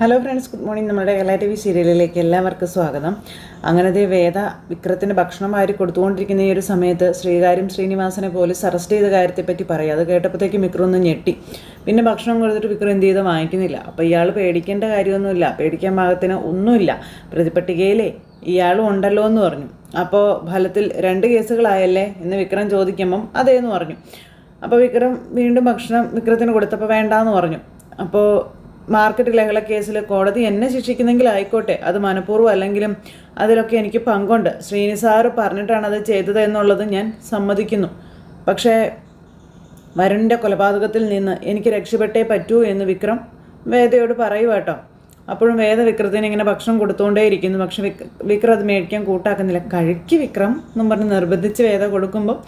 Hello friends, good morning. നമ്മുടെ Kerala TV സീരിയലിലേക്ക് എല്ലാവർക്കും സ്വാഗതം. അങ്ങനത്തെ വേദ വിക്രത്തിന് ഭക്ഷണം വാരി കൊടുത്തുകൊണ്ടിരിക്കുന്ന ഈ ഒരു സമയത്ത് ശ്രീകാര്യം ശ്രീനിവാസനെ പോലീസ് അറസ്റ്റ് ചെയ്ത കാര്യത്തെപ്പറ്റി പറയും. അത് കേട്ടപ്പോഴത്തേക്കും വിക്രം ഒന്ന് ഞെട്ടി. പിന്നെ ഭക്ഷണം കൊടുത്തിട്ട് വിക്രം എന്ത് ചെയ്ത് വാങ്ങിക്കുന്നില്ല. അപ്പോൾ ഇയാൾ പേടിക്കേണ്ട കാര്യമൊന്നുമില്ല, പേടിക്കാൻ പാകത്തിന് ഒന്നുമില്ല, പ്രതിപട്ടികയിലേ ഇയാളും ഉണ്ടല്ലോ എന്ന് പറഞ്ഞു. അപ്പോൾ ഫലത്തിൽ 2 കേസുകളായല്ലേ എന്ന് വിക്രം ചോദിക്കുമ്പം അതേന്ന് പറഞ്ഞു. അപ്പോൾ വിക്രം വീണ്ടും ഭക്ഷണം വിക്രത്തിന് കൊടുത്തപ്പോൾ വേണ്ടാന്ന് പറഞ്ഞു. അപ്പോൾ മാർക്കറ്റ് ലഹള കേസിൽ കോടതി എന്നെ ശിക്ഷിക്കുന്നെങ്കിൽ ആയിക്കോട്ടെ, അത് മനഃപൂർവ്വം അല്ലെങ്കിലും അതിലൊക്കെ എനിക്ക് പങ്കുണ്ട്. ശ്രീനി സാറ് പറഞ്ഞിട്ടാണ് അത് ചെയ്തത് എന്നുള്ളത് ഞാൻ സമ്മതിക്കുന്നു. പക്ഷേ വരുണിൻ്റെ കൊലപാതകത്തിൽ നിന്ന് എനിക്ക് രക്ഷപ്പെട്ടേ പറ്റൂ എന്ന് വിക്രം വേദയോട് പറയുക കേട്ടോ. അപ്പോഴും വേദ വിക്രത്തിന് ഇങ്ങനെ ഭക്ഷണം കൊടുത്തുകൊണ്ടേയിരിക്കുന്നു. പക്ഷെ വിക്രം അത് മേടിക്കാൻ കൂട്ടാക്കുന്നില്ല. കഴിക്ക് വിക്രം എന്നും പറഞ്ഞ് നിർബന്ധിച്ച് വേദ കൊടുക്കുമ്പോൾ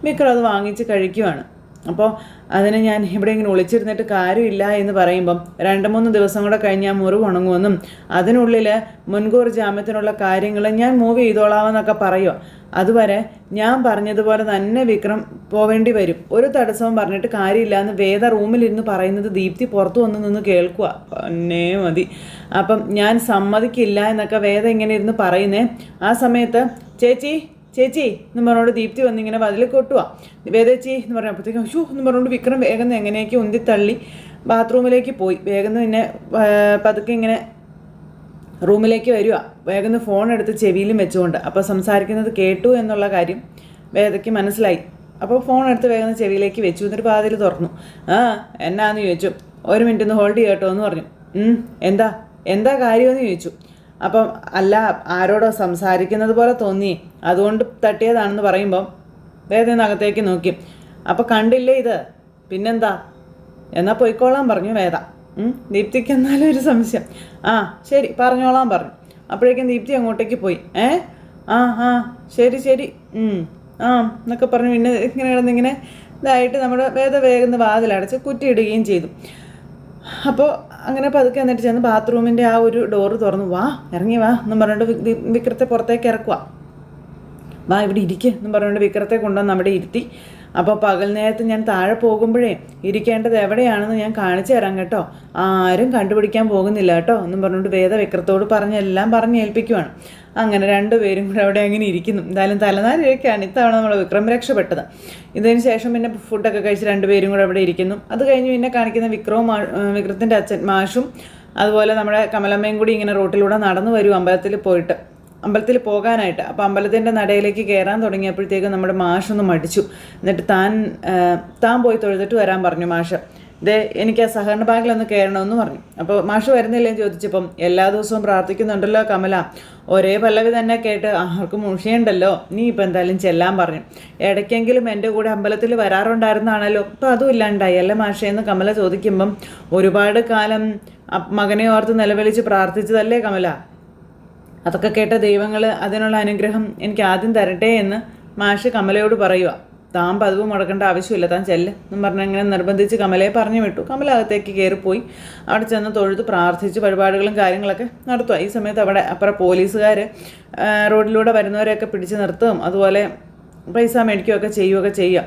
വിക്രം അത് വാങ്ങിച്ച് കഴിക്കുവാണ്. അപ്പോൾ അതിന് ഞാൻ ഇവിടെ ഇങ്ങനെ ഒളിച്ചിരുന്നിട്ട് കാര്യമില്ല എന്ന് പറയുമ്പം 2-3 ദിവസം കൂടെ കഴിഞ്ഞാൽ മുറിവ് ഉണങ്ങുമെന്നും അതിനുള്ളിൽ മുൻകൂർ ജാമ്യത്തിനുള്ള കാര്യങ്ങൾ ഞാൻ മൂവ് ചെയ്തോളാമെന്നൊക്കെ പറയുമോ. അതുവരെ ഞാൻ പറഞ്ഞതുപോലെ തന്നെ വിക്രം പോവേണ്ടി വരും. ഒരു തടസ്സവും പറഞ്ഞിട്ട് കാര്യമില്ല എന്ന് വേദ റൂമിലിരുന്ന് പറയുന്നത് ദീപ്തി പുറത്തു വന്ന് നിന്ന് കേൾക്കുക. എന്നേ മതി. അപ്പം ഞാൻ സമ്മതിക്കില്ല എന്നൊക്കെ വേദ ഇങ്ങനെ ഇരുന്ന് പറയുന്നേ. ആ സമയത്ത് ചേച്ചി ചേച്ചി എന്ന് പറഞ്ഞുകൊണ്ട് ദീപ്തി വന്നിങ്ങനെ വതിൽ കൊട്ടുക. വേദേച്ചി എന്ന് പറഞ്ഞപ്പോഴത്തേക്കും ഷൂ എന്ന് പറഞ്ഞുകൊണ്ട് വിക്രം വേഗം എങ്ങനെയൊക്കെ ഉന്തിത്തള്ളി ബാത്റൂമിലേക്ക് പോയി. വേഗം പിന്നെ പതുക്കെ ഇങ്ങനെ റൂമിലേക്ക് വരിക. വേഗം ഫോൺ എടുത്ത് ചെവിയിലും വെച്ചുകൊണ്ട്. അപ്പോൾ സംസാരിക്കുന്നത് കേട്ടു എന്നുള്ള കാര്യം വേദയ്ക്ക് മനസ്സിലായി. അപ്പോൾ ഫോൺ എടുത്ത് വേഗം ചെവിയിലേക്ക് വെച്ചു. എന്നിട്ട് വാതിൽ തുറന്നു. എന്നാന്ന് ചോദിച്ചു. 1 മിനിറ്റ് ഒന്ന് ഹോൾഡ് ചെയ്യട്ടോ എന്ന് പറഞ്ഞു. എന്താ കാര്യമെന്ന് ചോദിച്ചു. അപ്പം അല്ല, ആരോടോ സംസാരിക്കുന്നത് പോലെ തോന്നി, അതുകൊണ്ട് തട്ടിയതാണെന്ന് പറയുമ്പം വേദനകത്തേക്ക് നോക്കി. അപ്പം കണ്ടില്ലേ ഇത്, പിന്നെന്താ, എന്നാൽ പോയിക്കോളാൻ പറഞ്ഞു വേദ. ദീപ്തിക്ക് എന്നാലും ഒരു സംശയം. ശരി പറഞ്ഞോളാൻ പറഞ്ഞു. അപ്പോഴേക്കും ദീപ്തി അങ്ങോട്ടേക്ക് പോയി. ശരി എന്നൊക്കെ പറഞ്ഞു. പിന്നെ ഇങ്ങനെ കിടന്നിങ്ങനെ ഇതായിട്ട് നമ്മുടെ വേഗം വാതിലടച്ച് കുറ്റിയിടുകയും ചെയ്തു. അപ്പോൾ അങ്ങനെ പതുക്കെ എന്നിട്ട് ചെന്ന് ബാത്റൂമിൻ്റെ ആ ഒരു ഡോറ് തുറന്നു. ഇറങ്ങി വാ എന്നും പറഞ്ഞുകൊണ്ട് വിക്രത്തെ പുറത്തേക്ക് ഇറക്കുക. ഇവിടെ ഇരിക്കുക എന്നും പറഞ്ഞുകൊണ്ട് വിക്രത്തെ കൊണ്ടുവന്ന് അവിടെ ഇരുത്തി. അപ്പോൾ പകൽ നേരത്ത് ഞാൻ താഴെ പോകുമ്പോഴേ ഇരിക്കേണ്ടത് എവിടെയാണെന്ന് ഞാൻ കാണിച്ചു തരാം കേട്ടോ, ആരും കണ്ടുപിടിക്കാൻ പോകുന്നില്ല കേട്ടോ എന്നും പറഞ്ഞുകൊണ്ട് വേദ വിക്രത്തോട് എല്ലാം ഏൽപ്പിക്കുവാണ്. അങ്ങനെ 2 പേരും കൂടെ അവിടെ അങ്ങനെ ഇരിക്കുന്നു. എന്തായാലും തലനാരിഴയ്ക്കാണ് ഇത്തവണ നമ്മൾ വിക്രം രക്ഷപ്പെട്ടത്. ഇതിന് ശേഷം പിന്നെ ഫുഡൊക്കെ കഴിച്ച് 2 പേരും കൂടെ അവിടെ ഇരിക്കുന്നു. അത് കഴിഞ്ഞ് പിന്നെ കാണിക്കുന്ന വിക്രത്തിൻ്റെ അച്ഛൻ മാഷും അതുപോലെ നമ്മുടെ കമലമ്മയും കൂടി ഇങ്ങനെ റോട്ടിലൂടെ നടന്നു വരും അമ്പലത്തിൽ പോകാനായിട്ട്. അപ്പോൾ അമ്പലത്തിൻ്റെ നടയിലേക്ക് കയറാൻ തുടങ്ങിയപ്പോഴത്തേക്കും നമ്മുടെ മാഷൊന്ന് മടിച്ചു. എന്നിട്ട് താൻ പോയി തൊഴുതിട്ട് വരാൻ പറഞ്ഞു മാഷ്. എനിക്ക് ആ സഹകരണ ബാങ്കിലൊന്ന് കയറണമെന്ന് പറഞ്ഞു. അപ്പോൾ മാഷ് വരുന്നില്ലെന്ന് ചോദിച്ചപ്പം എല്ലാ ദിവസവും പ്രാർത്ഥിക്കുന്നുണ്ടല്ലോ കമല, ഒരേ പല്ലവി തന്നെ കേട്ട് ആർക്കും മുഷിയുണ്ടല്ലോ, നീ ഇപ്പം എന്തായാലും ചെല്ലാൻ പറഞ്ഞു. ഇടയ്ക്കെങ്കിലും എൻ്റെ കൂടെ അമ്പലത്തിൽ വരാറുണ്ടായിരുന്നാണല്ലോ, ഇപ്പം അതും ഇല്ലാണ്ടായി അല്ലേ മാഷേന്ന് കമല ചോദിക്കുമ്പം ഒരുപാട് കാലം മകനെ ഓർത്ത് നിലവിളിച്ച് പ്രാർത്ഥിച്ചതല്ലേ കമല, അതൊക്കെ കേട്ട ദൈവങ്ങൾ അതിനുള്ള അനുഗ്രഹം എനിക്ക് ആദ്യം തരട്ടെ എന്ന് മാഷ് കമലയോട് പറയുക. താൻ പതിവ് മുടക്കേണ്ട ആവശ്യമില്ല, താൻ ചെല്ല് എന്നും പറഞ്ഞ് അങ്ങനെ നിർബന്ധിച്ച് കമലയെ പറഞ്ഞു വിട്ടു. കമല അകത്തേക്ക് കയറിപ്പോയി. അവിടെ ചെന്ന് തൊഴുത് പ്രാർത്ഥിച്ച് വഴിപാടുകളും കാര്യങ്ങളൊക്കെ നടത്തുക. ഈ സമയത്ത് അവിടെ അപ്പുറം പോലീസുകാർ റോഡിലൂടെ വരുന്നവരെയൊക്കെ പിടിച്ച് നിർത്തുകയും അതുപോലെ പൈസ മേടിക്കുകയൊക്കെ ചെയ്യുക.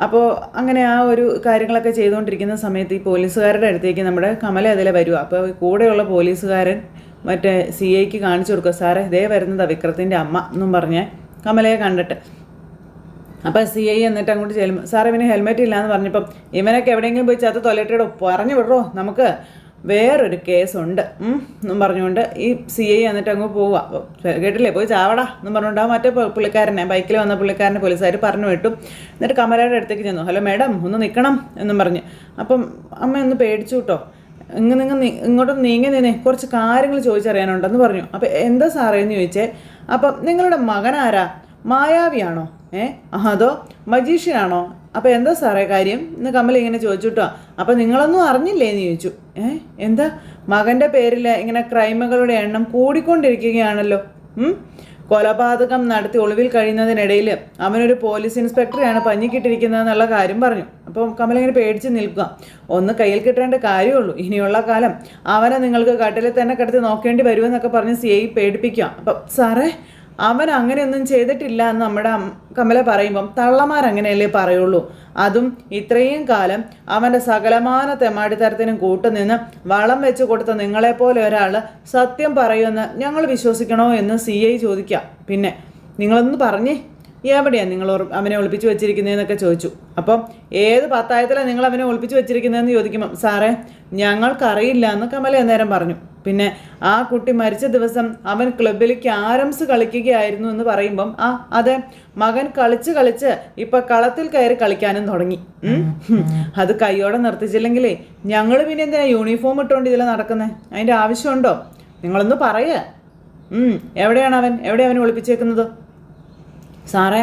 അപ്പോൾ അങ്ങനെ ആ ഒരു കാര്യങ്ങളൊക്കെ ചെയ്തുകൊണ്ടിരിക്കുന്ന സമയത്ത് ഈ പോലീസുകാരുടെ അടുത്തേക്ക് നമ്മുടെ കമല അതിലെ വരിക. അപ്പോൾ കൂടെയുള്ള പോലീസുകാരൻ മറ്റേ CIക്ക് കാണിച്ചു കൊടുക്കുക. സാറേ ഇതേ വരുന്നതാണ് വിക്രത്തിൻ്റെ അമ്മ എന്നും പറഞ്ഞ് കമലയെ കണ്ടിട്ട്. അപ്പോൾ CI എന്നിട്ട് അങ്ങോട്ട് ചെല്ലുമ്പോൾ സാറേ ഇവന് ഹെൽമെറ്റ് ഇല്ലയെന്ന് പറഞ്ഞപ്പം ഇവനൊക്കെ എവിടെയെങ്കിലും പോയി ചത്ത് തൊലയിട്ടോ പറഞ്ഞു വിടറോ, നമുക്ക് വേറൊരു കേസുണ്ട് എന്നും പറഞ്ഞുകൊണ്ട് ഈ CI എന്നിട്ട് അങ്ങ് പോവുക. കേട്ടില്ലേ, പോയി ചാവടാ എന്നും പറഞ്ഞുകൊണ്ട് ആ മറ്റേ പുള്ളിക്കാരനെ ബൈക്കിൽ വന്ന പുള്ളിക്കാരനെ പോലീസുകാർ പറഞ്ഞു വിട്ടു. എന്നിട്ട് കമലയുടെ അടുത്തേക്ക് ചെന്നു. ഹലോ മാഡം ഒന്ന് നിൽക്കണം എന്നും പറഞ്ഞ്. അപ്പം അമ്മ ഒന്ന് പേടിച്ചു കേട്ടോ. ഇങ്ങോട്ടൊന്ന് നീങ്ങി നിന്നേ, കുറച്ച് കാര്യങ്ങൾ ചോദിച്ചറിയാനുണ്ടെന്ന് പറഞ്ഞു. അപ്പം എന്താ സാറേ എന്ന് ചോദിച്ചേ. അപ്പം നിങ്ങളുടെ മകനാരാ, മായാവിയാണോ അതോ മജീഷ്യനാണോ, അപ്പം എന്താ സാറേ കാര്യം എന്ന് കമല ഇങ്ങനെ ചോദിച്ചു കേട്ടോ. അപ്പം നിങ്ങളൊന്നും അറിഞ്ഞില്ലേ എന്ന് ചോദിച്ചു. എന്താ മകൻ്റെ പേരിൽ ഇങ്ങനെ ക്രൈമുകളുടെ എണ്ണം കൂടിക്കൊണ്ടിരിക്കുകയാണല്ലോ, കൊലപാതകം നടത്തി ഒളിവിൽ കഴിയുന്നതിനിടയിൽ അവനൊരു പോലീസ് ഇൻസ്പെക്ടറെയാണ് പഞ്ഞിക്കിട്ടിരിക്കുന്നതെന്നുള്ള കാര്യം പറഞ്ഞു. അപ്പോൾ കമല ഇങ്ങനെ പേടിച്ച് നിൽക്കുക. ഒന്ന് കയ്യിൽ കിട്ടേണ്ട കാര്യമുള്ളൂ, ഇനിയുള്ള കാലം അവനെ നിങ്ങൾക്ക് കട്ടിലിൽ തന്നെ കിടത്തി നോക്കേണ്ടി വരുമെന്നൊക്കെ പറഞ്ഞ് CI പേടിപ്പിക്കുക. അപ്പം സാറേ അവൻ അങ്ങനെയൊന്നും ചെയ്തിട്ടില്ല എന്ന് നമ്മുടെ കമല പറയുമ്പം തള്ളമാരങ്ങനെയല്ലേ പറയുള്ളൂ. അതും ഇത്രയും കാലം അവൻ്റെ സകലമാന തെമ്മാടിത്തരത്തിനും കൂട്ടുനിന്ന് വളം വെച്ച് കൊടുത്ത നിങ്ങളെപ്പോലെ ഒരാൾ സത്യം പറയുമെന്ന് ഞങ്ങൾ വിശ്വസിക്കണോ എന്ന് CI ചോദിക്കാം. പിന്നെ നിങ്ങളൊന്ന് പറഞ്ഞേ, എവിടെയാണ് നിങ്ങൾ അവനെ ഒളിപ്പിച്ച് വെച്ചിരിക്കുന്നതെന്നൊക്കെ ചോദിച്ചു. അപ്പം ഏത് പത്തായത്തിലാണ് നിങ്ങൾ അവനെ ഒളിപ്പിച്ച് വെച്ചിരിക്കുന്നതെന്ന് ചോദിക്കുമ്പം സാറേ ഞങ്ങൾക്കറിയില്ല എന്ന് കമല അന്നേരം പറഞ്ഞു. പിന്നെ ആ കുട്ടി മരിച്ച ദിവസം അവൻ ക്ലബിൽ ക്യാരംസ് കളിക്കുകയായിരുന്നു എന്ന് പറയുമ്പം അതെ, മകൻ കളിച്ച് ഇപ്പൊ കളത്തിൽ കയറി കളിക്കാനും തുടങ്ങി. അത് കൈയോടെ നിർത്തിച്ചില്ലെങ്കിലേ ഞങ്ങൾ പിന്നെ എന്തിനാ യൂണിഫോം ഇട്ടുകൊണ്ട് ഇതിൽ നടക്കുന്നത്? അതിൻ്റെ ആവശ്യമുണ്ടോ? നിങ്ങളൊന്ന് പറയേ. എവിടെയാണ് അവനെ ഒളിപ്പിച്ചേക്കുന്നത്? സാറേ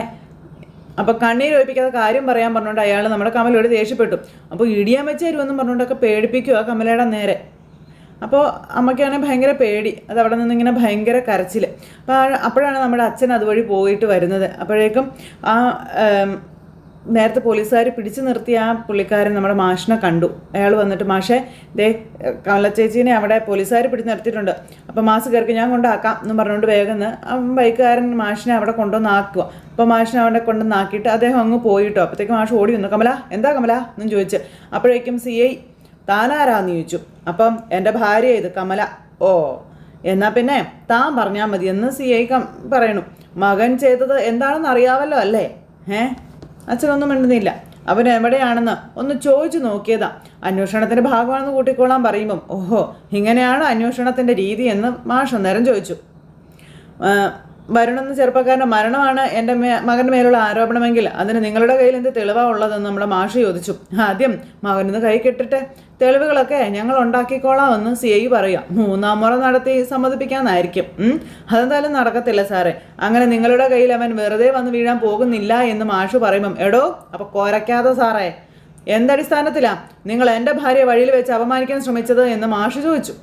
അപ്പോൾ കണ്ണീർ ഒഴിപ്പിക്കാത്ത കാര്യം പറയാൻ പറഞ്ഞുകൊണ്ട് അയാൾ നമ്മുടെ കമലയോട് ദേഷ്യപ്പെട്ടു. അപ്പോൾ ഇടിയാൻ വെച്ച് തരുമെന്നും പറഞ്ഞുകൊണ്ടൊക്കെ പേടിപ്പിക്കുക കമലയുടെ നേരെ. അപ്പോൾ അമ്മയ്ക്കാണെങ്കിൽ ഭയങ്കര പേടി. അത് അവിടെ നിന്നിങ്ങനെ ഭയങ്കര കരച്ചിൽ. അപ്പോഴാണ് നമ്മുടെ അച്ഛൻ അതുവഴി പോയിട്ട് വരുന്നത്. അപ്പോഴേക്കും ആ നേരത്തെ പോലീസുകാർ പിടിച്ചു നിർത്തിയ ആ പുള്ളിക്കാരൻ നമ്മുടെ മാഷിനെ കണ്ടു. അയാൾ വന്നിട്ട് മാഷേ ദേ കമല ചേച്ചീനെ അവിടെ പോലീസുകാർ പിടിച്ച് നിർത്തിയിട്ടുണ്ട്, അപ്പോൾ മാസ് കയറി ഞാൻ കൊണ്ടാക്കാം എന്നും പറഞ്ഞുകൊണ്ട് വേഗം ബൈക്കുകാരൻ മാഷിനെ അവിടെ കൊണ്ടുവന്നാക്കുക. അപ്പോൾ മാഷിനെ അവിടെ കൊണ്ടുവന്നാക്കിയിട്ട് അദ്ദേഹം അങ്ങ് പോയിട്ടോ. അപ്പോഴത്തേക്കും മാഷ് ഓടി വന്നു. കമല എന്താ കമല എന്നും ചോദിച്ച്. അപ്പോഴേക്കും CI താനാരാന്ന് ചോദിച്ചു. അപ്പം എൻ്റെ ഭാര്യ ഇത് കമല. ഓ എന്നാൽ പിന്നെ താൻ പറഞ്ഞാൽ മതി എന്ന് CI പറയണു. മകൻ ചെയ്തത് എന്താണെന്ന് അറിയാമല്ലോ അല്ലേ? അച്ഛനൊന്നും മിണ്ടുന്നില്ല. അവൻ എവിടെയാണെന്ന് ഒന്ന് ചോദിച്ചു നോക്കിയതാ. അന്വേഷണത്തിൻ്റെ ഭാഗമാണെന്ന് കൂട്ടിക്കോളാൻ പറയുമ്പം ഓഹോ ഇങ്ങനെയാണ് അന്വേഷണത്തിൻ്റെ രീതി എന്ന് മാഷ് അന്നേരം ചോദിച്ചു. വരുണെന്ന ചെറുപ്പക്കാരൻ്റെ മരണമാണ് എൻ്റെ മകൻ്റെ മേലുള്ള ആരോപണമെങ്കിൽ അതിന് നിങ്ങളുടെ കയ്യിൽ എന്ത് തെളിവാണ് ഉള്ളതെന്ന് നമ്മുടെ മാഷ് ചോദിച്ചു. ആദ്യം മകനിന്ന് കൈ കെട്ടിട്ട് തെളിവുകളൊക്കെ ഞങ്ങൾ ഉണ്ടാക്കിക്കോളാമെന്ന് CI പറയുക. 3ാം മുറ നടത്തി സമ്മതിപ്പിക്കാമെന്നായിരിക്കും. അതെന്തായാലും നടക്കത്തില്ല സാറേ. അങ്ങനെ നിങ്ങളുടെ കയ്യിൽ അവൻ വെറുതെ വന്ന് വീഴാൻ പോകുന്നില്ല എന്ന് മാഷ് പറയുമ്പം എടോ അപ്പോൾ കുരയ്ക്കാതെ സാറേ, എന്തടിസ്ഥാനത്തിലാണ് നിങ്ങൾ എൻ്റെ ഭാര്യയെ വഴിയിൽ വെച്ച് അപമാനിക്കാൻ ശ്രമിച്ചത് എന്ന് മാഷ് ചോദിച്ചു.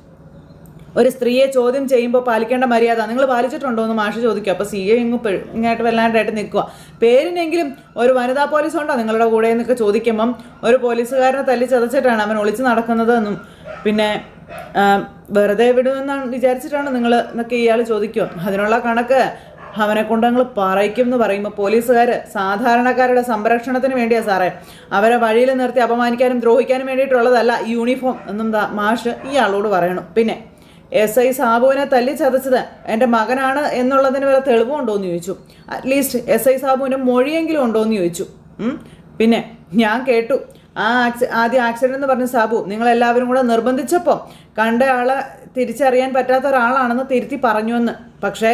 ഒരു സ്ത്രീയെ ചോദ്യം ചെയ്യുമ്പോൾ പാലിക്കേണ്ട മര്യാദ നിങ്ങൾ പാലിച്ചിട്ടുണ്ടോ എന്ന് മാഷ് ചോദിക്കുക. അപ്പോൾ CI ഇങ്ങോട്ട് വല്ലാണ്ടായിട്ട് നിൽക്കുക. പേരിനെങ്കിലും ഒരു വനിതാ പോലീസ് ഉണ്ടോ നിങ്ങളുടെ കൂടെ എന്നൊക്കെ ചോദിക്കുമ്പം ഒരു പോലീസുകാരനെ തല്ലി ചതച്ചിട്ടാണ് അവൻ ഒളിച്ച് നടക്കുന്നതെന്നും പിന്നെ വെറുതെ വിടുമെന്നാണ് വിചാരിച്ചിട്ടാണ് നിങ്ങൾ എന്നൊക്കെ ഇയാൾ ചോദിക്കുമോ. അതിനുള്ള കണക്ക് അവനെ കൊണ്ട് ഞങ്ങൾ പറയിക്കും എന്ന് പറയുമ്പോൾ പോലീസുകാർ സാധാരണക്കാരുടെ സംരക്ഷണത്തിന് വേണ്ടിയാണ് സാറേ, അവരെ വഴിയിൽ നിർത്തി അപമാനിക്കാനും ദ്രോഹിക്കാനും വേണ്ടിയിട്ടുള്ളതല്ല യൂണിഫോം എന്നും മാഷ് ഇയാളോട് പറയണം. പിന്നെ SI സാബുവിനെ തല്ലി ചതച്ചത് എൻ്റെ മകനാണ് എന്നുള്ളതിന് വരെ തെളിവുണ്ടോ എന്ന് ചോദിച്ചു. അറ്റ്ലീസ്റ്റ് SI സാബുവിൻ്റെ മൊഴിയെങ്കിലും ഉണ്ടോ എന്ന് ചോദിച്ചു. പിന്നെ ഞാൻ കേട്ടു ആദ്യം ആക്സിഡൻ്റ് എന്ന് പറഞ്ഞ സാബു നിങ്ങളെല്ലാവരും കൂടെ നിർബന്ധിച്ചപ്പോൾ കണ്ട ആളെ തിരിച്ചറിയാൻ പറ്റാത്ത ഒരാളാണെന്ന് തിരുത്തി പറഞ്ഞുവെന്ന്. പക്ഷേ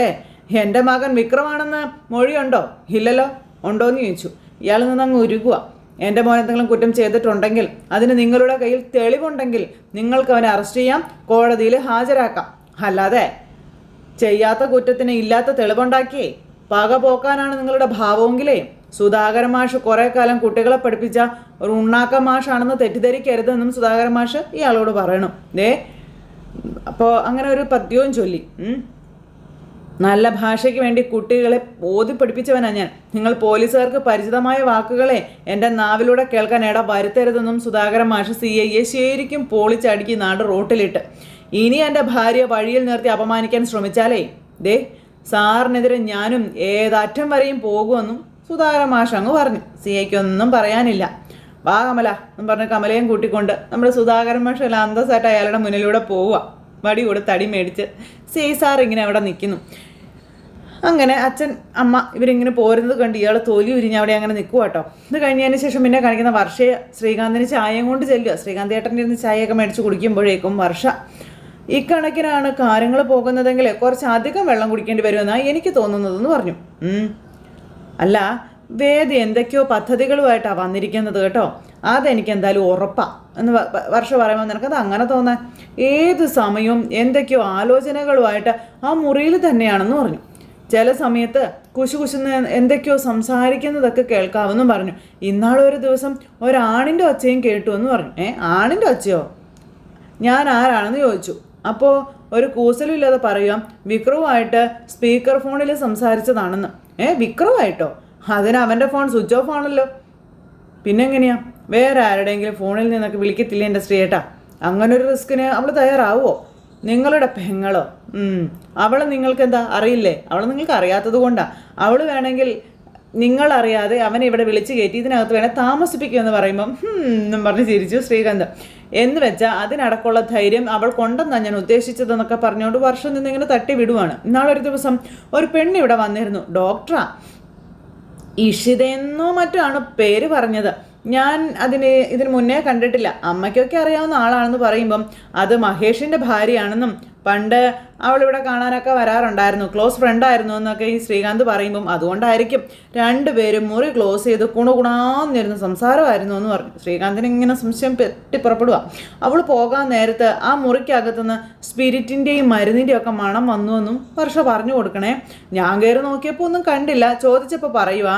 എൻ്റെ മകൻ വിക്രമാണെന്ന് മൊഴിയുണ്ടോ? ഇല്ലല്ലോ. ഉണ്ടോ എന്ന് ചോദിച്ചു. ഇയാൾ നിന്നങ്ങ് ഉരുകുക. എൻ്റെ മോൻ എന്തെങ്കിലും കുറ്റം ചെയ്തിട്ടുണ്ടെങ്കിൽ അതിന് നിങ്ങളുടെ കയ്യിൽ തെളിവുണ്ടെങ്കിൽ നിങ്ങൾക്ക് അവനെ അറസ്റ്റ് ചെയ്യാം, കോടതിയിൽ ഹാജരാക്കാം. അല്ലാതെ ചെയ്യാത്ത കുറ്റത്തിന് ഇല്ലാത്ത തെളിവുണ്ടാക്കിയേ പക പോക്കാനാണ് നിങ്ങളുടെ ഭാവമെങ്കിലേ സുധാകരൻ മാഷ് കുറേ കാലം കുട്ടികളെ പഠിപ്പിച്ച ഒരു ഉണ്ണാക്ക മാഷാണെന്ന് തെറ്റിദ്ധരിക്കരുതെന്നും സുധാകരൻ മാഷ് ഇയാളോട് പറയണം. അപ്പോൾ അങ്ങനെ ഒരു പദ്യവും ചൊല്ലി. നല്ല ഭാഷയ്ക്ക് വേണ്ടി കുട്ടികളെ ബോധ്യപ്പെടുപ്പിച്ചവനാണ് ഞാൻ. നിങ്ങൾ പോലീസുകാർക്ക് പരിചിതമായ വാക്കുകളെ എൻ്റെ നാവിലൂടെ കേൾക്കാൻ ഇട വരുത്തരുതെന്നും സുധാകരൻ മാഷ് CIയെ ശരിക്കും പോളിച്ചടുക്കി നാട് റോട്ടിലിട്ട്. ഇനി എൻ്റെ ഭാര്യ വഴിയിൽ നിർത്തി അപമാനിക്കാൻ ശ്രമിച്ചാലേ സാറിനെതിരെ ഞാനും ഏതറ്റം വരെയും പോകുമെന്നും സുധാകരൻ മാഷ് അങ്ങ് പറഞ്ഞു. CIക്കൊന്നും പറയാനില്ല. വാ കമല എന്നും പറഞ്ഞ് കമലയും കൂട്ടിക്കൊണ്ട് നമ്മുടെ സുധാകരൻ മാഷ് എല്ലാം അന്തസ്സായിട്ട് അയാളുടെ മുന്നിലൂടെ പോവുക. വടി കൊടുത്ത് തടി മേടിച്ച് CI സാർ ഇങ്ങനെ അവിടെ നിൽക്കുന്നു. അങ്ങനെ അച്ഛൻ അമ്മ ഇവരിങ്ങനെ പോരുന്നത് കണ്ട് ഇയാൾ തൊലി ഉരിഞ്ഞ് അവിടെ അങ്ങനെ നിൽക്കുക കേട്ടോ. ഇത് കഴിഞ്ഞതിന് ശേഷം പിന്നെ കാണിക്കുന്ന വർഷയെ ശ്രീകാന്തിന് ചായയും കൊണ്ട് ചെല്ലുക. ശ്രീകാന്ത് ഏട്ടൻ്റെ ഇരുന്ന് ചായയൊക്കെ മേടിച്ച് കുടിക്കുമ്പോഴേക്കും വർഷ ഇക്കണക്കിനാണ് കാര്യങ്ങൾ പോകുന്നതെങ്കിൽ കുറച്ചധികം വെള്ളം കുടിക്കേണ്ടി വരുമെന്നാണ് എനിക്ക് തോന്നുന്നതെന്ന് പറഞ്ഞു. അല്ല വേദി എന്തൊക്കെയോ പദ്ധതികളുമായിട്ടാണ് വന്നിരിക്കുന്നത് കേട്ടോ, അതെനിക്ക് എന്തായാലും ഉറപ്പാണ് എന്ന് വർഷ പറയുമ്പോൾ നിനക്കത് അങ്ങനെ തോന്നാൻ ഏത് സമയവും എന്തൊക്കെയോ ആലോചനകളുമായിട്ട് ആ മുറിയിൽ തന്നെയാണെന്ന് പറഞ്ഞു. ചില സമയത്ത് കുശുകുശുന്ന് എന്തൊക്കെയോ സംസാരിക്കുന്നതൊക്കെ കേൾക്കാമെന്നും പറഞ്ഞു. ഇന്നാളൊരു ദിവസം ഒരാണിൻ്റെ ഒച്ചയും കേട്ടു എന്ന് പറഞ്ഞു. ആണിൻ്റെ ഒച്ചയോ? ഞാൻ ആരാണെന്ന് ചോദിച്ചു. അപ്പോൾ ഒരു കൂസലും ഇല്ലാതെ പറയാം വിക്രവുമായിട്ട് സ്പീക്കർ ഫോണിൽ സംസാരിച്ചതാണെന്ന്. വിക്രവുമായിട്ടോ? അതിന് അവൻ്റെ ഫോൺ സ്വിച്ച് ഓഫ് ആണല്ലോ. പിന്നെങ്ങനെയാ? വേറെ ആരുടെയെങ്കിലും ഫോണിൽ നിന്നൊക്കെ വിളിക്കത്തില്ല എൻ്റെ ശ്രീയേട്ടാ? അങ്ങനൊരു റിസ്കിന് അവൾ തയ്യാറാവുമോ? നിങ്ങളുടെ പെങ്ങളോ? അവളെ നിങ്ങൾക്ക് എന്താ അറിയില്ലേ? അവളെ നിങ്ങൾക്ക് അറിയാത്തത് കൊണ്ടാണ്. അവൾ വേണമെങ്കിൽ നിങ്ങളറിയാതെ അവനെ ഇവിടെ വിളിച്ച് കയറ്റി ഇതിനകത്ത് വേണേൽ താമസിപ്പിക്കുമെന്ന് പറയുമ്പം എന്നും പറഞ്ഞ് ചിരിച്ചു ശ്രീകാന്ത്. എന്ന് വെച്ചാൽ അതിനടക്കമുള്ള ധൈര്യം അവൾ കൊണ്ടെന്നാണ് ഞാൻ ഉദ്ദേശിച്ചതെന്നൊക്കെ പറഞ്ഞുകൊണ്ട് വർഷം നിന്നിങ്ങനെ തട്ടി വിടുവാണ്. ഇന്നാളൊരു ദിവസം ഒരു പെണ്ണ് ഇവിടെ വന്നിരുന്നു. ഡോക്ടറാ, ഇഷിതയെന്നോ മറ്റോ ആണ് പേര് പറഞ്ഞത്. ഞാൻ ഇതിന് മുന്നേ കണ്ടിട്ടില്ല. അമ്മയ്ക്കൊക്കെ അറിയാവുന്ന ആളാണെന്ന് പറയുമ്പം അത് മഹേഷിൻ്റെ ഭാര്യയാണെന്നും പണ്ട് അവളിവിടെ കാണാനൊക്കെ വരാറുണ്ടായിരുന്നു, ക്ലോസ് ഫ്രണ്ടായിരുന്നു എന്നൊക്കെ ഈ ശ്രീകാന്ത് പറയുമ്പം അതുകൊണ്ടായിരിക്കും രണ്ടുപേരും മുറി ക്ലോസ് ചെയ്ത് കുണുകുണാന്നിരുന്ന് സംസാരമായിരുന്നു എന്ന് പറഞ്ഞു. ശ്രീകാന്തിന് ഇങ്ങനെ സംശയം പെട്ടിപ്പുറപ്പെടുക. അവൾ പോകാൻ നേരത്ത് ആ മുറിക്കകത്തുനിന്ന് സ്പിരിറ്റിൻ്റെയും മരുന്നിൻ്റെയും ഒക്കെ മണം വന്നുവെന്നും വർഷ പറഞ്ഞു കൊടുക്കണേ. ഞാൻ കയറി നോക്കിയപ്പോൾ ഒന്നും കണ്ടില്ല. ചോദിച്ചപ്പോൾ പറയുക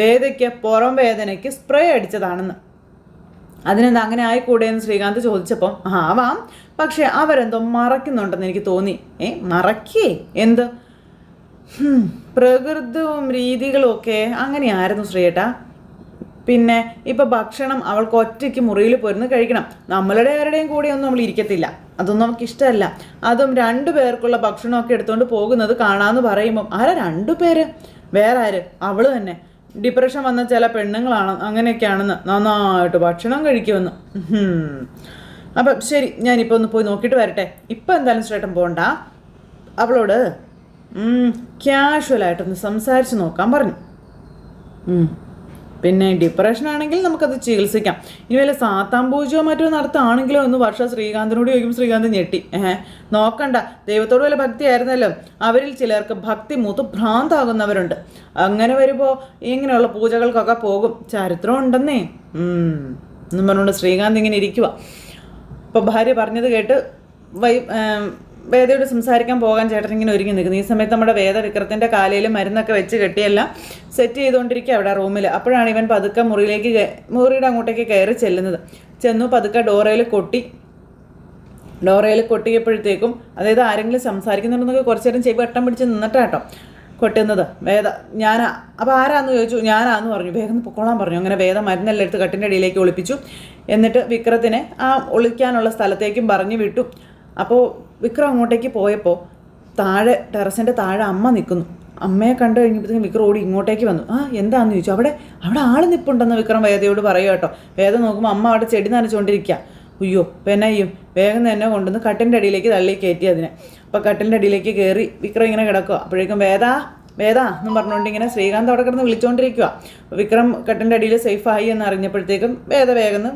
വേദയ്ക്ക് പുറം വേദനയ്ക്ക് സ്പ്രേ അടിച്ചതാണെന്ന്. അതിനെന്താ അങ്ങനെ ആയിക്കൂടെ എന്ന് ശ്രീകാന്ത് ചോദിച്ചപ്പം ആവാം, പക്ഷെ അവരെന്തോ മറയ്ക്കുന്നുണ്ടെന്ന് എനിക്ക് തോന്നി. മറയ്ക്കേ? എന്ത്? പ്രകൃതവും രീതികളും ഒക്കെ അങ്ങനെയായിരുന്നു ശ്രീയേട്ടാ. പിന്നെ ഇപ്പം ഭക്ഷണം അവൾക്ക് ഒറ്റയ്ക്ക് മുറിയിൽ പോരുന്ന് കഴിക്കണം. നമ്മളുടെ ആരുടെയും കൂടെയൊന്നും നമ്മൾ ഇരിക്കത്തില്ല, അതൊന്നും നമുക്ക് ഇഷ്ടമല്ല. അതും 2 പേർക്കുള്ള ഭക്ഷണമൊക്കെ എടുത്തുകൊണ്ട് പോകുന്നത് കാണാമെന്ന് പറയുമ്പം ആരാ 2 പേര്? വേറെ ആര്? അവൾ തന്നെ. ഡിപ്രഷൻ വന്ന ചില പെണ്ണുങ്ങളാണ് അങ്ങനെയൊക്കെയാണെന്ന്, നന്നായിട്ട് ഭക്ഷണം കഴിക്കുമെന്ന്. അപ്പം ശരി, ഞാനിപ്പോൾ ഒന്ന് പോയി നോക്കിയിട്ട് വരട്ടെ. ഇപ്പം എന്തായാലും ചേട്ടൻ പോകണ്ട. അവളോട് ക്യാഷ്വലായിട്ടൊന്ന് സംസാരിച്ച് നോക്കാൻ പറഞ്ഞു. പിന്നെ ഡിപ്രഷൻ ആണെങ്കിൽ നമുക്കത് ചികിത്സിക്കാം. ഇനി വല്ല സാത്താൻ പൂജയോ മറ്റോ നടത്തുകയാണെങ്കിലോ എന്ന് വർഷ ശ്രീകാന്തിനോട് ചോദിക്കും. ശ്രീകാന്ത് ഞെട്ടി. നോക്കണ്ട, ദൈവത്തോട് വല്ല ഭക്തി ആയിരുന്നല്ലോ. അവരിൽ ചിലർക്ക് ഭക്തി മൂത്ത് ഭ്രാന്താകുന്നവരുണ്ട്. അങ്ങനെ വരുമ്പോൾ ഇങ്ങനെയുള്ള പൂജകൾക്കൊക്കെ പോകും, ചരിത്രം ഉണ്ടെന്നേ എന്നും പറഞ്ഞുകൊണ്ട് ശ്രീകാന്ത് ഇങ്ങനെ ഇരിക്കുക. അപ്പോൾ ഭാര്യ പറഞ്ഞത് കേട്ട് വേദയോട് സംസാരിക്കാൻ പോകാൻ ചേട്ടൻ ഇങ്ങനെ ഒരുങ്ങി നിൽക്കുന്നു. ഈ സമയത്ത് നമ്മുടെ വേദ വിക്രത്തിൻ്റെ കാലയിൽ മരുന്നൊക്കെ വെച്ച് കെട്ടിയെല്ലാം സെറ്റ് ചെയ്തുകൊണ്ടിരിക്കുക അവിടെ റൂമിൽ. അപ്പോഴാണ് ഇവൻ പതുക്കെ മുറിയുടെ അങ്ങോട്ടേക്ക് കയറി ചെന്നു പതുക്കെ ഡോറയിൽ കൊട്ടിയപ്പോഴത്തേക്കും, അതായത് ആരെങ്കിലും സംസാരിക്കുന്നുണ്ടെന്നൊക്കെ കുറച്ച് നേരം ചെവി വട്ടം പിടിച്ച് നിന്നിട്ടാട്ടോ കൊട്ടുന്നത്. വേദ ഞാനാ. അപ്പോൾ ആരാന്ന് ചോദിച്ചു. ഞാനാന്ന് പറഞ്ഞു. വേഗം പൊക്കോളാൻ പറഞ്ഞു. അങ്ങനെ വേദ മരുന്നെല്ലാം എടുത്ത് കട്ടിൻ്റെ അടിയിലേക്ക് ഒളിപ്പിച്ചു. എന്നിട്ട് വിക്രത്തിനെ ആ ഒളിക്കാനുള്ള സ്ഥലത്തേക്കും പറഞ്ഞു വിട്ടു. അപ്പോൾ വിക്രം അങ്ങോട്ടേക്ക് പോയപ്പോൾ ടെറസിൻ്റെ താഴെ അമ്മ നിൽക്കുന്നു. അമ്മയെ കണ്ടു കഴിഞ്ഞപ്പോഴത്തേക്കും വിക്രം ഓടി ഇങ്ങോട്ടേക്ക് വന്നു. എന്താണെന്ന് ചോദിച്ചു. അവിടെ ആൾ നിൽപ്പുണ്ടെന്ന് വിക്രം വേദയോട് പറയുക കേട്ടോ. വേദ നോക്കുമ്പോൾ അമ്മ അവിടെ ചെടി നനച്ചുകൊണ്ടിരിക്കുക. അയ്യോ പെനയും വേഗം തന്നെ കൊണ്ടുവന്ന് കട്ടിൻ്റെ അടിയിലേക്ക് തള്ളി കയറ്റി അതിനെ. അപ്പോൾ കട്ടിൻ്റെ അടിയിലേക്ക് കയറി വിക്രം ഇങ്ങനെ കിടക്കുക. അപ്പോഴേക്കും വേദ എന്നും പറഞ്ഞുകൊണ്ട് ഇങ്ങനെ ശ്രീകാന്ത് അവിടെ കിടന്ന് വിളിച്ചുകൊണ്ടിരിക്കുക. വിക്രം കട്ടിൻ്റെ അടിയിൽ സേഫായി എന്ന് അറിഞ്ഞപ്പോഴത്തേക്കും വേഗം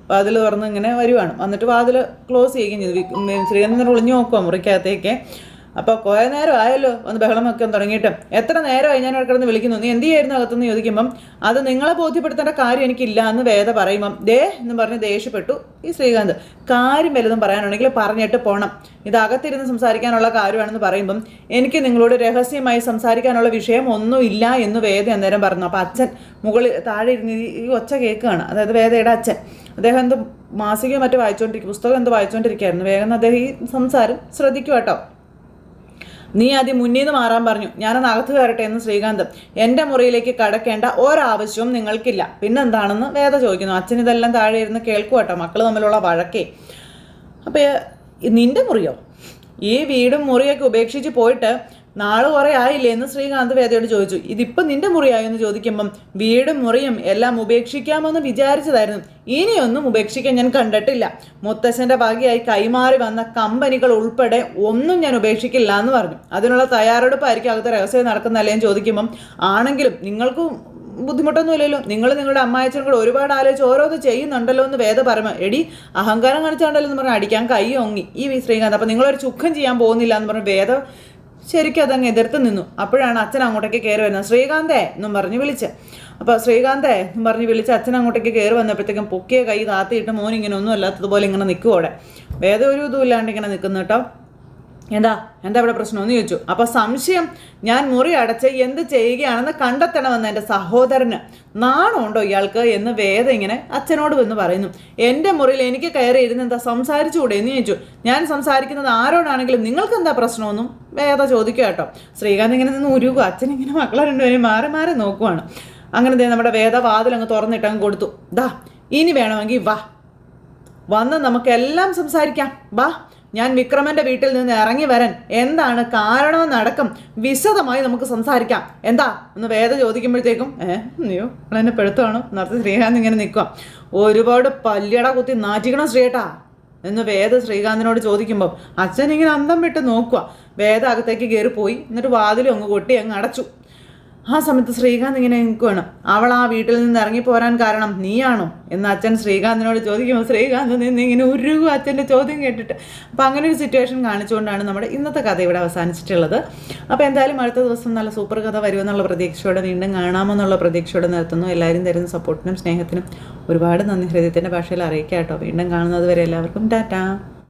വാതിൽ തുറന്ന് ഇങ്ങനെ വരുവാണ്. വന്നിട്ട് വാതിൽ ക്ലോസ് ചെയ്യുകയും ചെയ്തു. ശ്രീകാന്ത് ഒളിഞ്ഞു നോക്കുക മുറിക്കകത്തേക്ക്. അപ്പോൾ കുറേ നേരം ആയല്ലോ ഒന്ന് ബഹളം വെക്കാൻ തുടങ്ങിയിട്ട്. എത്ര നേരമായി ഞാൻ അവിടെ കിടന്ന് വിളിക്കുന്നു, നീ എന്ത് ചെയ്യായിരുന്നു അകത്തുനിന്ന് ചോദിക്കുമ്പം അത് നിങ്ങളെ ബോധ്യപ്പെടുത്തേണ്ട കാര്യം എനിക്കില്ല എന്ന് വേദ പറയുമ്പം എന്ന് പറഞ്ഞ് ദേഷ്യപ്പെട്ടു ഈ ശ്രീകാന്ത്. കാര്യം വലുതും പറയാനുണ്ടെങ്കിൽ പറഞ്ഞിട്ട് പോകണം, ഇത് അകത്തിരുന്ന് സംസാരിക്കാനുള്ള കാര്യമാണെന്ന് പറയുമ്പം എനിക്ക് നിങ്ങളോട് രഹസ്യമായി സംസാരിക്കാനുള്ള വിഷയം ഒന്നുമില്ല എന്ന് വേദ അന്നേരം പറഞ്ഞു. അപ്പോൾ അച്ഛൻ താഴെ ഇരുന്ന് ഈ ഒച്ച കേൾക്കുകയാണ്. അതായത് വേദയുടെ അച്ഛൻ. അദ്ദേഹം എന്തോ മാസികയോ മറ്റോ പുസ്തകം എന്തോ വായിച്ചുകൊണ്ടിരിക്കുകയായിരുന്നു. വേഗം അദ്ദേഹം ഈ സംസാരം ശ്രദ്ധിക്കുക കേട്ടോ. നീ ആദ്യം മുന്നിൽ നിന്ന് മാറാൻ പറഞ്ഞു, ഞാനൊന്ന് അകത്ത് കയറട്ടെ എന്ന് ശ്രീകാന്ത്. എൻ്റെ മുറിയിലേക്ക് കടക്കേണ്ട ഒരാവശ്യവും നിങ്ങൾക്കില്ല. പിന്നെന്താണെന്ന് വേദ ചോദിക്കുന്നു. അച്ഛൻ ഇതെല്ലാം താഴെ ഇരുന്ന് കേൾക്കുക കേട്ടോ, മക്കൾ തമ്മിലുള്ള വഴക്കേ. അപ്പോൾ നിൻ്റെ മുറിയോ? ഈ വീടും മുറിയൊക്കെ ഉപേക്ഷിച്ച് പോയിട്ട് നാള് കുറേ ആയില്ലേ എന്ന് ശ്രീകാന്ത് വേദയോട് ചോദിച്ചു. ഇതിപ്പം നിൻ്റെ മുറിയായോ എന്ന് ചോദിക്കുമ്പം വീടും മുറിയും എല്ലാം ഉപേക്ഷിക്കാമെന്ന് വിചാരിച്ചതായിരുന്നു, ഇനിയൊന്നും ഉപേക്ഷിക്കാൻ ഞാൻ കണ്ടിട്ടില്ല. മുത്തശ്ശൻ്റെ ഭാഗ്യമായി കൈമാറി വന്ന കമ്പനികൾ ഉൾപ്പെടെ ഒന്നും ഞാൻ ഉപേക്ഷിക്കില്ല എന്ന് പറഞ്ഞു. അതിനുള്ള തയ്യാറെടുപ്പായിരിക്കും അകത്ത് രഹസ്യം നടക്കുന്നതല്ലേ എന്ന് ചോദിക്കുമ്പം ആണെങ്കിലും നിങ്ങൾക്കും ബുദ്ധിമുട്ടൊന്നുമില്ലല്ലോ, നിങ്ങൾ നിങ്ങളുടെ അമ്മായച്ചനും കൂടെ ഒരുപാട് ആലോചിച്ച് ഓരോന്ന് ചെയ്യുന്നുണ്ടല്ലോ എന്ന് വേദ പറയുമ്പോൾ എടി അഹങ്കാരം കാണിച്ചാണ്ടല്ലോ എന്ന് പറഞ്ഞാൽ അടിക്കാൻ കൈ ഒങ്ങി ഈ ശ്രീകാന്ത്. അപ്പം നിങ്ങളൊരു ചുക്കം ചെയ്യാൻ പോകുന്നില്ല എന്ന് പറഞ്ഞ് വേദ ശരിക്കും അതങ്ങ് എതിർത്ത് നിന്നു. അപ്പോഴാണ് അച്ഛൻ അങ്ങോട്ടേക്ക് കയറി വരുന്നത്. ശ്രീകാന്തേ എന്നും പറഞ്ഞ് വിളിച്ച്. അപ്പോൾ ശ്രീകാന്തേ എന്നും പറഞ്ഞ് വിളിച്ച് അച്ഛൻ അങ്ങോട്ടേക്ക് കയറി വന്നപ്പോഴത്തേക്കും പൊക്കിയ കൈ താത്തിയിട്ട് മോനിങ്ങനെ ഒന്നും അല്ലാത്തതുപോലെ ഇങ്ങനെ നിൽക്കും അവിടെ. വേദ ഒരു ഇതും ഇല്ലാണ്ട് ഇങ്ങനെ നിൽക്കുന്നു കേട്ടോ. എന്താ ഇവിടെ പ്രശ്നമെന്ന് ചോദിച്ചു. അപ്പോൾ സംശയം ഞാൻ മുറി അടച്ച് എന്ത് ചെയ്യുകയാണെന്ന് കണ്ടെത്തണമെന്ന് എൻ്റെ സഹോദരന് നാണമുണ്ടോ ഇയാൾക്ക് എന്ന് വേദ ഇങ്ങനെ അച്ഛനോട് വന്ന് പറയുന്നു. എൻ്റെ മുറിയിൽ എനിക്ക് കയറി ഇരുന്ന് എന്താ സംസാരിച്ചുകൂടെ എന്ന് ചോദിച്ചു. ഞാൻ സംസാരിക്കുന്നത് ആരോടാണെങ്കിലും നിങ്ങൾക്ക് എന്താ പ്രശ്നമൊന്നും വേദ ചോദിക്കുക കേട്ടോ. ശ്രീകാന്ത് ഇങ്ങനെ നിന്ന് ഉരുകുക. അച്ഛനിങ്ങനെ മക്കളെ രണ്ടുപേരും മാറി നോക്കുവാണ്. അങ്ങനെ നമ്മുടെ വേദ വാതിലങ്ങ് തുറന്നിട്ടങ്ങ് കൊടുത്തു. ഇനി വേണമെങ്കിൽ വന്ന് നമുക്കെല്ലാം സംസാരിക്കാം, ഞാൻ വിക്രമന്റെ വീട്ടിൽ നിന്ന് ഇറങ്ങി വരാൻ എന്താണ് കാരണമെന്നടക്കം വിശദമായി നമുക്ക് സംസാരിക്കാം. എന്താ ഒന്ന് വേദ ചോദിക്കുമ്പോഴത്തേക്കും അയ്യോ എന്നെ പെടുത്തമാണോ നേരത്തെ ശ്രീകാന്ത് ഇങ്ങനെ നിൽക്കുക. ഒരുപാട് പല്ലിയട കുത്തി നാറ്റിക്കണം ശ്രീയേട്ടാ എന്ന് വേദ ശ്രീകാന്തിനോട് ചോദിക്കുമ്പോൾ അച്ഛൻ ഇങ്ങനെ അന്തം വിട്ട് നോക്കുക. വേദ അകത്തേക്ക് കയറി പോയി, എന്നിട്ട് വാതിലും അങ്ങ് കൊട്ടി അങ്ങ് അടച്ചു. ആ സമയത്ത് ശ്രീകാന്ത് ഇങ്ങനെ നിൽക്കുകയാണ്. അവൾ ആ വീട്ടിൽ നിന്ന് ഇറങ്ങിപ്പോരാൻ കാരണം നീയാണോ എന്ന് അച്ഛൻ ശ്രീകാന്തിനോട് ചോദിക്കുമ്പോൾ ശ്രീകാന്ത് നിന്ന് ഇങ്ങനെ ഉരുകും അച്ഛൻ്റെ ചോദ്യം കേട്ടിട്ട്. അപ്പോൾ അങ്ങനെ ഒരു സിറ്റുവേഷൻ കാണിച്ചുകൊണ്ടാണ് നമ്മുടെ ഇന്നത്തെ കഥ ഇവിടെ അവസാനിച്ചിട്ടുള്ളത്. അപ്പോൾ എന്തായാലും അടുത്ത ദിവസം നല്ല സൂപ്പർ കഥ വരുമെന്നുള്ള പ്രതീക്ഷയോടെ വീണ്ടും കാണാമെന്നുള്ള പ്രതീക്ഷയോടെ നിർത്തുന്നു. എല്ലാവരും തരുന്ന സപ്പോർട്ടിനും സ്നേഹത്തിനും ഒരുപാട് നന്ദി ഹൃദയത്തിൻ്റെ ഭാഷയിൽ അറിയിക്കാം കേട്ടോ. വീണ്ടും കാണുന്നത് വരെ എല്ലാവർക്കും ടാറ്റാ.